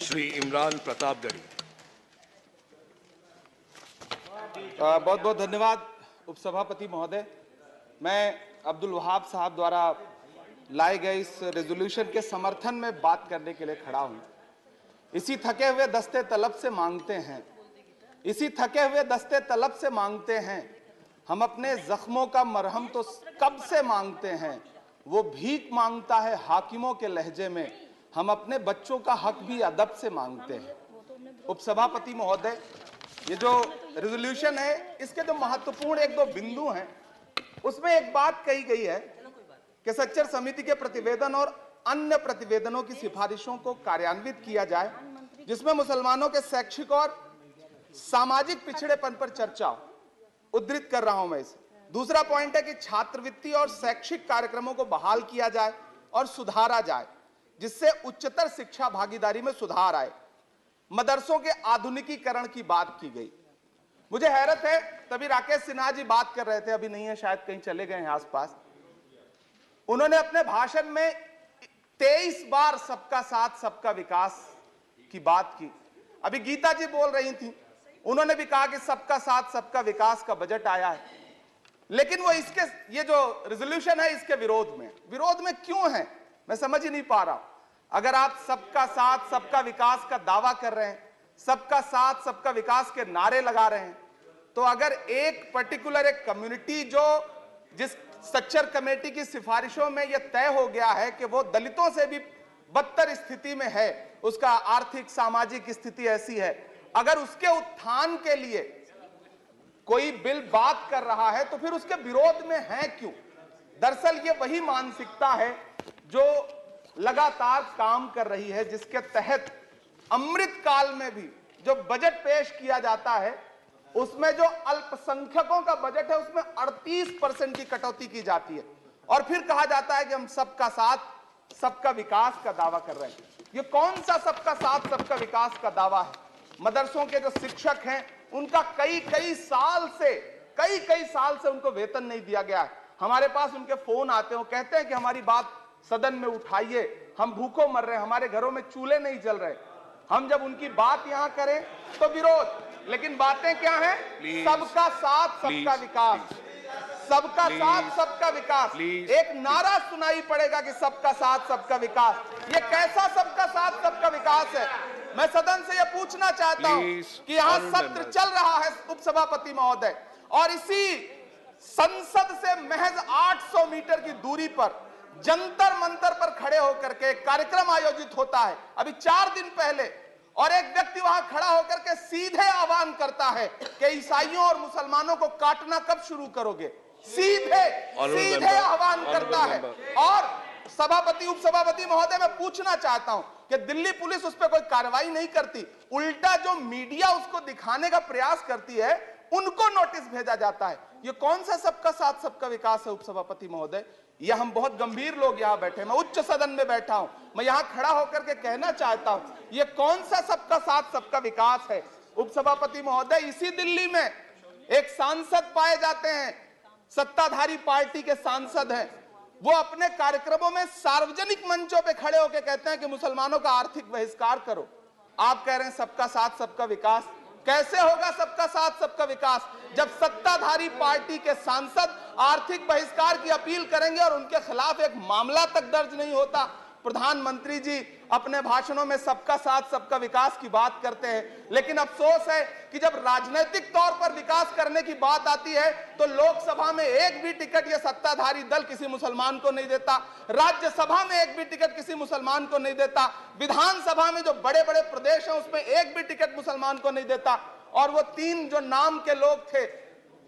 श्री इमरान प्रतापगढ़ी। बहुत बहुत धन्यवाद उपसभापति महोदय। मैं अब्दुल वहाब साहब द्वारा लाए गए इस रेजोल्यूशन के समर्थन में बात करने के लिए खड़ा हूं। इसी थके हुए दस्ते तलब से मांगते हैं, इसी थके हुए दस्ते तलब से मांगते हैं, हम अपने जख्मों का मरहम तो कब से मांगते हैं, वो भीख मांगता है हाकिमों के लहजे में, हम अपने बच्चों का हक भी अदब से मांगते हैं। उपसभापति महोदय, ये जो रेजोल्यूशन है, इसके जो महत्वपूर्ण एक दो बिंदु हैं, उसमें एक बात कही गई है कि सच्चर समिति के प्रतिवेदन और अन्य प्रतिवेदनों की सिफारिशों को कार्यान्वित किया जाए, जिसमें मुसलमानों के शैक्षिक और सामाजिक पिछड़ेपन पर चर्चा हो। उद्धृत कर रहा हूं मैं इसे। दूसरा पॉइंट है कि छात्रवृत्ति और शैक्षिक कार्यक्रमों को बहाल किया जाए और सुधारा जाए, जिससे उच्चतर शिक्षा भागीदारी में सुधार आए। मदरसों के आधुनिकीकरण की बात की गई। मुझे हैरत है, तभी राकेश सिन्हा जी बात कर रहे थे, अभी नहीं है शायद, कहीं चले गए हैं आसपास। उन्होंने अपने भाषण में 23 बार सबका साथ सबका विकास की बात की। अभी गीता जी बोल रही थी, उन्होंने भी कहा कि सबका साथ सबका विकास का बजट आया है, लेकिन वो इसके, ये जो रेजोल्यूशन है, इसके विरोध में क्यों है, मैं समझ ही नहीं पा रहा हूं। अगर आप सबका साथ सबका विकास का दावा कर रहे हैं, सबका साथ सबका विकास के नारे लगा रहे हैं, तो अगर एक पर्टिकुलर एक कम्युनिटी जो जिस सच्चर कमेटी की सिफारिशों में यह तय हो गया है कि वो दलितों से भी बदतर स्थिति में है, उसका आर्थिक सामाजिक स्थिति ऐसी है, अगर उसके उत्थान के लिए कोई बिल बात कर रहा है तो फिर उसके विरोध में है क्यों? दरअसल ये वही मानसिकता है जो लगातार काम कर रही है, जिसके तहत अमृत काल में भी जो बजट पेश किया जाता है, उसमें जो अल्पसंख्यकों का बजट है उसमें 38% की कटौती की जाती है, और फिर कहा जाता है कि हम सबका साथ सबका विकास का दावा कर रहे हैं। ये कौन सा सबका साथ सबका विकास का दावा है? मदरसों के जो शिक्षक हैं, उनका कई साल से उनको वेतन नहीं दिया गया है। हमारे पास उनके फोन आते हैं, वो कहते हैं कि हमारी बात सदन में उठाइए, हम भूखों मर रहे हैं, हमारे घरों में चूल्हे नहीं जल रहे। हम जब उनकी बात यहां करें तो विरोध, लेकिन बातें क्या हैं? सबका साथ सबका विकास, सबका साथ सबका विकास। एक नारा सुनाई पड़ेगा कि सबका साथ सबका विकास। ये कैसा सबका साथ सबका विकास है? मैं सदन से यह पूछना चाहता हूं कि यहां सत्र चल रहा है उपसभापति महोदय, और इसी संसद से महज 800 मीटर की दूरी पर जंतर मंतर पर खड़े होकर के कार्यक्रम आयोजित होता है अभी 4 दिन पहले, और एक व्यक्ति वहां खड़ा होकर के सीधे आह्वान करता है कि ईसाइयों और मुसलमानों को काटना कब शुरू करोगे? सीधे आह्वान करता है। और सभापति उपसभापति महोदय, मैं पूछना चाहता हूं कि दिल्ली पुलिस उस पर कोई कार्रवाई नहीं करती, उल्टा जो मीडिया उसको दिखाने का प्रयास करती है उनको नोटिस भेजा जाता है। ये कौन सा सबका साथ सबका विकास है उपसभापति महोदय? यह हम बहुत गंभीर लोग यहां बैठे, मैं उच्च सदन में बैठा हूं, मैं यहां खड़ा होकर के कहना चाहता हूं, यह कौन सा सबका साथ सबका विकास है? उपसभापति महोदय, इसी दिल्ली में एक सांसद पाए जाते हैं, सत्ताधारी पार्टी के सांसद हैं, वो अपने कार्यक्रमों में सार्वजनिक मंचों पे खड़े होकर कहते हैं कि मुसलमानों का आर्थिक बहिष्कार करो। आप कह रहे हैं सबका साथ सबका विकास। कैसे होगा सबका साथ सबका विकास जब सत्ताधारी पार्टी के सांसद आर्थिक बहिष्कार की अपील करेंगे और उनके खिलाफ एक मामला तक दर्ज नहीं होता? प्रधानमंत्री जी अपने भाषणों में सबका साथ सबका विकास की बात करते हैं, लेकिन अफसोस है कि जब राजनीतिक तौर पर विकास करने की बात आती है तो लोकसभा में एक भी टिकट ये सत्ताधारी दल किसी मुसलमान को नहीं देता, राज्यसभा में एक भी टिकट किसी मुसलमान को नहीं देता, विधानसभा में जो बड़े बड़े प्रदेश हैं उसमें एक भी टिकट मुसलमान को नहीं देता। और वो 3 जो नाम के लोग थे,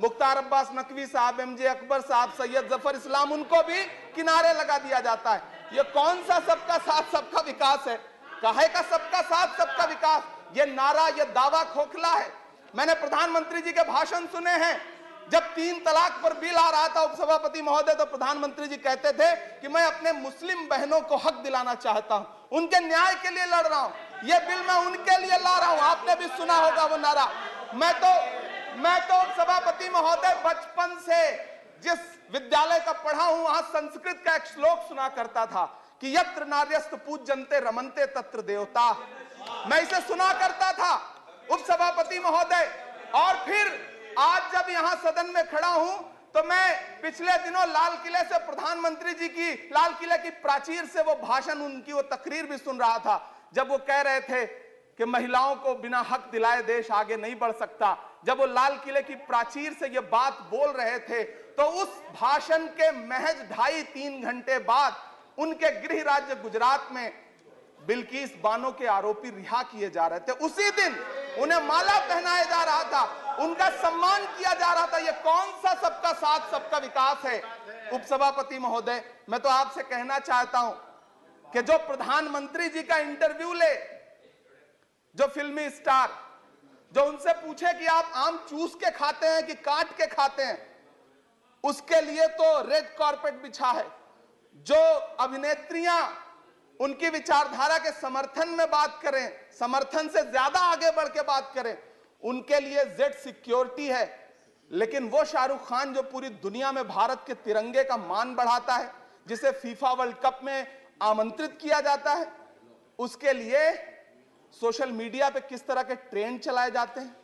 मुख्तार अब्बास नकवी साहब, एमजे अकबर साहब, सैयद जफर इस्लाम, उनको भी किनारे लगा दिया जाता है। ये कौन सा सबका साथ सबका विकास है? काहे का सबका साथ सबका विकास? ये नारा, ये दावा खोखला है। मैंने प्रधानमंत्री जी के भाषण सुने हैं, जब 3 तलाक पर बिल आ रहा था उपसभापति महोदय, तो प्रधानमंत्री जी कहते थे कि मैं अपने मुस्लिम बहनों को हक दिलाना चाहता हूं, उनके न्याय के लिए लड़ रहा हूं, ये बिल मैं उनके लिए ला रहा हूं। आपने भी सुना होगा वो नारा। मैं तो सभापति महोदय बचपन से जिस विद्यालय का पढ़ा हूं, वहां संस्कृत का एक श्लोक सुना करता था कि यत्र नार्यस्त पूज्यन्ते रमन्ते तत्र देवता। मैं इसे सुना करता था उपसभापति महोदय, और फिर आज जब यहां सदन में खड़ा हूं तो मैं पिछले दिनों लाल किले से प्रधानमंत्री जी की, लाल किले की प्राचीर से वो भाषण, उनकी वो तकरीर भी सुन रहा था, जब वो कह रहे थे कि महिलाओं को बिना हक दिलाए देश आगे नहीं बढ़ सकता। जब वो लाल किले की प्राचीर से ये बात बोल रहे थे तो उस भाषण के महज 2.5-3 घंटे बाद उनके गृह राज्य गुजरात में बिल्किस बानो के आरोपी रिहा किए जा रहे थे। उसी दिन उन्हें माला पहनाया जा रहा था, उनका सम्मान किया जा रहा था। ये कौन सा सबका साथ सबका विकास है? उपसभापति महोदय, मैं तो आपसे कहना चाहता हूं कि जो प्रधानमंत्री जी का इंटरव्यू ले, जो फिल्मी स्टार, जो उनसे पूछे कि आप आम चूस के खाते हैं कि काट के खाते हैं, उसके लिए तो रेड कारपेट बिछा है। जो अभिनेत्रियां उनकी विचारधारा के समर्थन में बात करें, समर्थन से ज्यादा आगे बढ़ के बात करें, उनके लिए जेड सिक्योरिटी है। लेकिन वो शाहरुख खान जो पूरी दुनिया में भारत के तिरंगे का मान बढ़ाता है, जिसे फीफा वर्ल्ड कप में आमंत्रित किया जाता है, उसके लिए सोशल मीडिया पे किस तरह के ट्रेंड चलाए जाते हैं?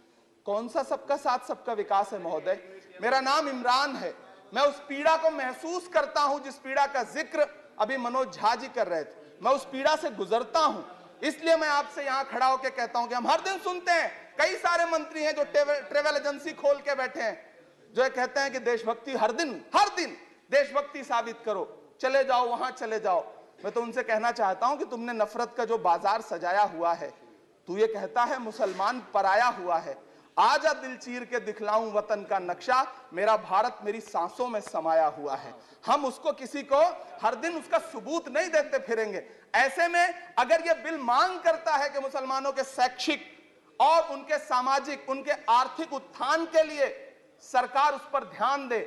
कौन सा सबका साथ सबका विकास है? महोदय, मेरा नाम इमरान है। मैं उस पीड़ा को महसूस करता हूं जिस पीड़ा का जिक्र अभी मनोज झा जी कर रहे थे। मैं उस पीड़ा से गुजरता हूं, इसलिए मैं आपसे यहां खड़ा होकर कहता हूं कि हम हर दिन सुनते हैं, कई सारे मंत्री हैं जो ट्रेवल एजेंसी खोल के बैठे हैं, जो ये कहते हैं कि देशभक्ति हर दिन देशभक्ति साबित करो, चले जाओ वहां चले जाओ। मैं तो उनसे कहना चाहता हूं कि तुमने नफरत का जो बाजार सजाया हुआ है, तू ये कहता है मुसलमान पराया हुआ है, आजा दिल चीर के दिखलाऊं वतन का नक्शा, मेरा भारत मेरी सांसों में समाया हुआ है। हम उसको किसी को हर दिन उसका सबूत नहीं देते फिरेंगे। ऐसे में अगर ये बिल मांग करता है कि मुसलमानों के शैक्षिक और उनके सामाजिक, उनके आर्थिक उत्थान के लिए सरकार उस पर ध्यान दे,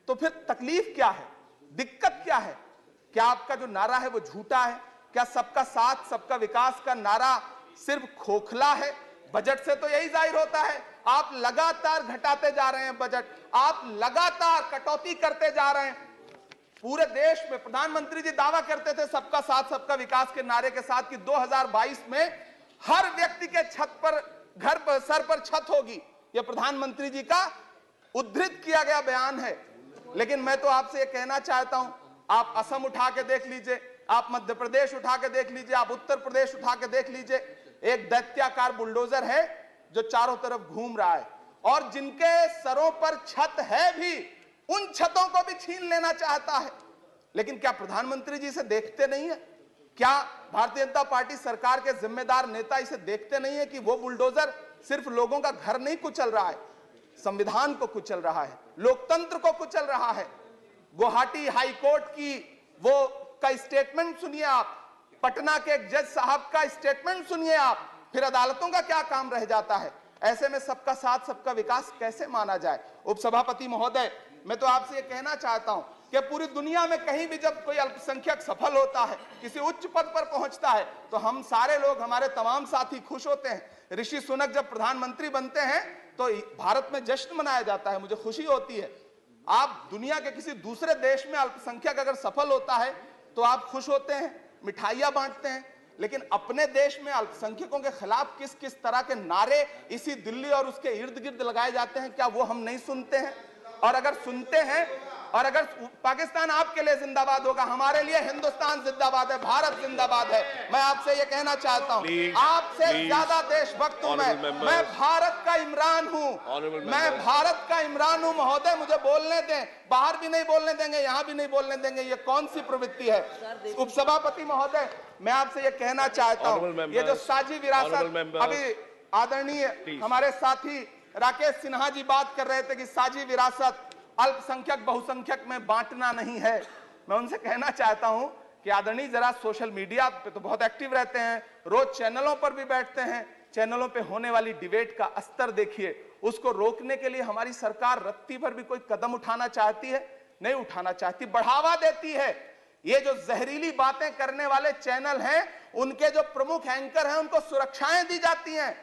तो फिर तकलीफ क्या है, दिक्कत क्या है? क्या आपका जो नारा है वो झूठा है? क्या सबका साथ सबका विकास का नारा सिर्फ खोखला है? बजट से तो यही जाहिर होता है, आप लगातार घटाते जा रहे हैं बजट, आप लगातार कटौती करते जा रहे हैं। पूरे देश में प्रधानमंत्री जी दावा करते थे सबका साथ सबका विकास के नारे के साथ कि 2022 में हर व्यक्ति के छत पर, घर पर, सर पर छत होगी। यह प्रधानमंत्री जी का उद्धृत किया गया बयान है। लेकिन मैं तो आपसे यह कहना चाहता हूं, आप असम उठा के देख लीजिए, आप मध्य प्रदेश उठा के देख लीजिए, आप उत्तर प्रदेश उठा के देख लीजिए, एक दैत्याकार बुलडोजर है जो चारों तरफ घूम रहा है, और जिनके सरों पर छत है भी, उन छतों को भी छीन लेना चाहता है। लेकिन क्या प्रधानमंत्री जी इसे देखते नहीं है? क्या भारतीय जनता पार्टी सरकार के जिम्मेदार नेता इसे देखते नहीं है कि वो बुलडोजर सिर्फ लोगों का घर नहीं कुचल रहा है, संविधान को कुचल रहा है, लोकतंत्र को कुचल रहा है। गुवाहाटी हाईकोर्ट की वो का स्टेटमेंट सुनिए आप, पटना के एक जज साहब का स्टेटमेंट सुनिए आप, फिर अदालतों का क्या काम रह जाता है? ऐसे में सबका साथ सबका विकास कैसे माना जाए? उपसभापति महोदय, मैं तो आपसे ये कहना चाहता हूं कि पूरी दुनिया में कहीं भी जब कोई अल्पसंख्यक सफल होता है, किसी उच्च पद पर पहुंचता है, तो हम सारे लोग, हमारे तमाम साथी खुश होते हैं। ऋषि सुनक जब प्रधानमंत्री बनते हैं तो भारत में जश्न मनाया जाता है, मुझे खुशी होती है। आप दुनिया के किसी दूसरे देश में अल्पसंख्यक अगर सफल होता है तो आप खुश होते हैं, मिठाइयां बांटते हैं। लेकिन अपने देश में अल्पसंख्यकों के खिलाफ किस किस तरह के नारे इसी दिल्ली और उसके इर्द गिर्द लगाए जाते हैं, क्या वो हम नहीं सुनते हैं? और अगर सुनते हैं, और अगर पाकिस्तान आपके लिए जिंदाबाद होगा, हमारे लिए हिंदुस्तान जिंदाबाद है, भारत जिंदाबाद है। मैं आपसे ये कहना चाहता हूं, आपसे ज्यादा देशभक्त हूं मैं भारत का इमरान हूं, मैं भारत का इमरान हूं। महोदय, मुझे बोलने दें, बाहर भी नहीं बोलने देंगे, यहां भी नहीं बोलने देंगे, ये कौन सी प्रवृत्ति है? उपसभापति महोदय, मैं आपसे ये कहना चाहता हूं, ये जो साझी विरासत, अभी आदरणीय हमारे साथी राकेश सिन्हा जी बात कर रहे थे कि साझी विरासत अल्पसंख्यक बहुसंख्यक में बांटना नहीं है। मैं उनसे कहना चाहता हूं कि आदरणीय जरा सोशल मीडिया पे तो बहुत एक्टिव रहते हैं, रोज चैनलों पर भी बैठते हैं, चैनलों पे होने वाली डिबेट का स्तर देखिए। उसको रोकने के लिए हमारी सरकार रत्ती भर भी कोई कदम उठाना चाहती है? नहीं उठाना चाहती, बढ़ावा देती है। ये जो जहरीली बातें करने वाले चैनल हैं, उनके जो प्रमुख एंकर हैं, उनको सुरक्षाएं दी जाती हैं,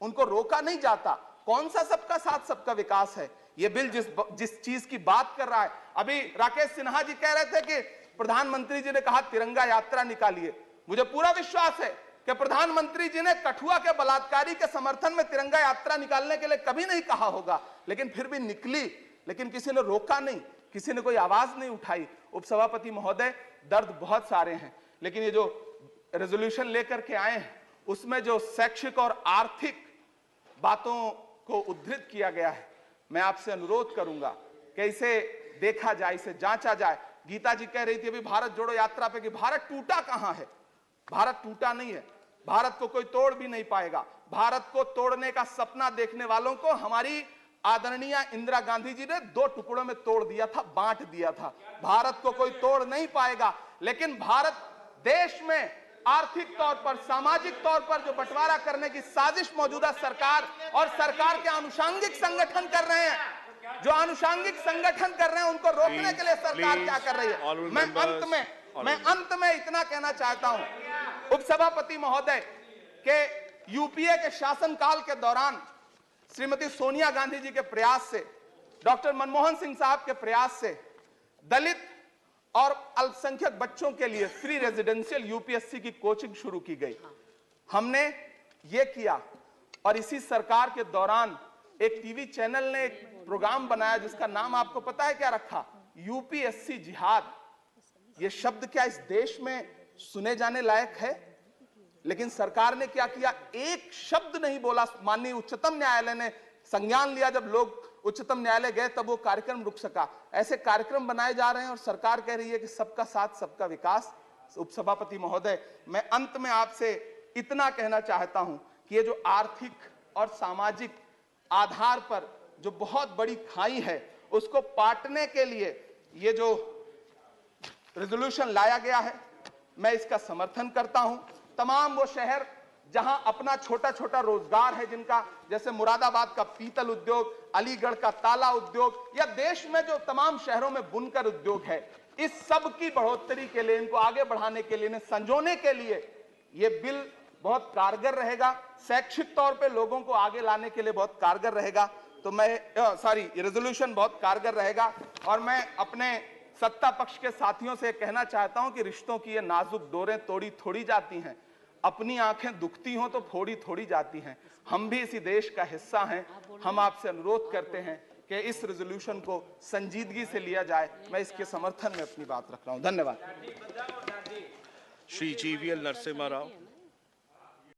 उनको रोका नहीं जाता। कौन सा सबका साथ सबका विकास है? ये बिल जिस चीज की बात कर रहा है, अभी राकेश सिन्हा जी कह रहे थे कि प्रधानमंत्री जी ने कहा तिरंगा यात्रा निकालिए। मुझे पूरा विश्वास है कि प्रधानमंत्री जी ने कठुआ के बलात्कारी के समर्थन में तिरंगा यात्रा निकालने के लिए कभी नहीं कहा होगा, लेकिन फिर भी निकली, लेकिन किसी ने रोका नहीं, किसी ने कोई आवाज नहीं उठाई। उपसभापति महोदय, दर्द बहुत सारे हैं, लेकिन ये जो रेजोल्यूशन लेकर के आए हैं उसमें जो शैक्षिक और आर्थिक बातों को उद्धृत किया गया है, मैं आपसे अनुरोध करूंगा कि इसे देखा जाए, इसे जांचा जाए। गीता जी कह रही थी अभी भारत जोड़ो यात्रा पे कि भारत टूटा कहां है। भारत टूटा नहीं है, भारत को कोई तोड़ भी नहीं पाएगा। भारत को तोड़ने का सपना देखने वालों को हमारी आदरणीय इंदिरा गांधी जी ने 2 टुकड़ों में तोड़ दिया था, बांट दिया था। भारत को कोई तोड़ नहीं पाएगा, लेकिन भारत देश में आर्थिक तौर पर, सामाजिक तौर पर जो बंटवारा करने की साजिश मौजूदा सरकार और सरकार के आनुषंगिक संगठन कर रहे हैं, जो आनुषंगिक संगठन कर रहे हैं, उनको रोकने के लिए सरकार क्या कर रही है। मैं अंत में इतना कहना चाहता हूं उपसभापति महोदय के यूपीए के शासनकाल के दौरान श्रीमती सोनिया गांधी जी के प्रयास से, डॉक्टर मनमोहन सिंह साहब के प्रयास से दलित और अल्पसंख्यक बच्चों के लिए फ्री रेजिडेंशियल यूपीएससी की कोचिंग शुरू की गई। हमने ये किया और इसी सरकार के दौरान एक टीवी चैनल ने एक प्रोग्राम बनाया जिसका नाम आपको पता है क्या रखा? यूपीएससी जिहाद। ये शब्द क्या इस देश में सुने जाने लायक है? लेकिन सरकार ने क्या किया? एक शब्द नहीं बोला। माननीय उच्चतम न्यायालय ने संज्ञान लिया, जब लोग उच्चतम न्यायालय गए तब वो कार्यक्रम रुक सका। ऐसे कार्यक्रम बनाए जा रहे हैं और सरकार कह रही है कि सबका साथ सबका विकास। उपसभापति महोदय, मैं अंत में आपसे इतना कहना चाहता हूं कि ये जो आर्थिक और सामाजिक आधार पर जो बहुत बड़ी खाई है, उसको पाटने के लिए ये जो रेजोल्यूशन लाया गया है, मैं इसका समर्थन करता हूं। तमाम वो शहर जहां अपना छोटा छोटा रोजगार है, जिनका जैसे मुरादाबाद का पीतल उद्योग, अलीगढ़ का ताला उद्योग, या देश में जो तमाम शहरों में बुनकर उद्योग है, इस सब की बढ़ोतरी के लिए, इनको आगे बढ़ाने के लिए, इन्हें संजोने के लिए ये बिल बहुत कारगर रहेगा। शैक्षिक तौर पे लोगों को आगे लाने के लिए बहुत कारगर रहेगा। तो मैं ये रेजोल्यूशन बहुत कारगर रहेगा। और मैं अपने सत्ता पक्ष के साथियों से कहना चाहता हूं कि रिश्तों की ये नाजुक डोरें तोड़ी थोड़ी जाती हैं, अपनी आंखें दुखती हों तो फोड़ी थोड़ी जाती हैं। हम भी इसी देश का हिस्सा हैं। हम आपसे अनुरोध करते हैं कि इस रेजोल्यूशन को संजीदगी से लिया जाए। मैं इसके समर्थन में अपनी बात रख रहा हूं। धन्यवाद। श्री जीवीएल नरसिम्हा राव।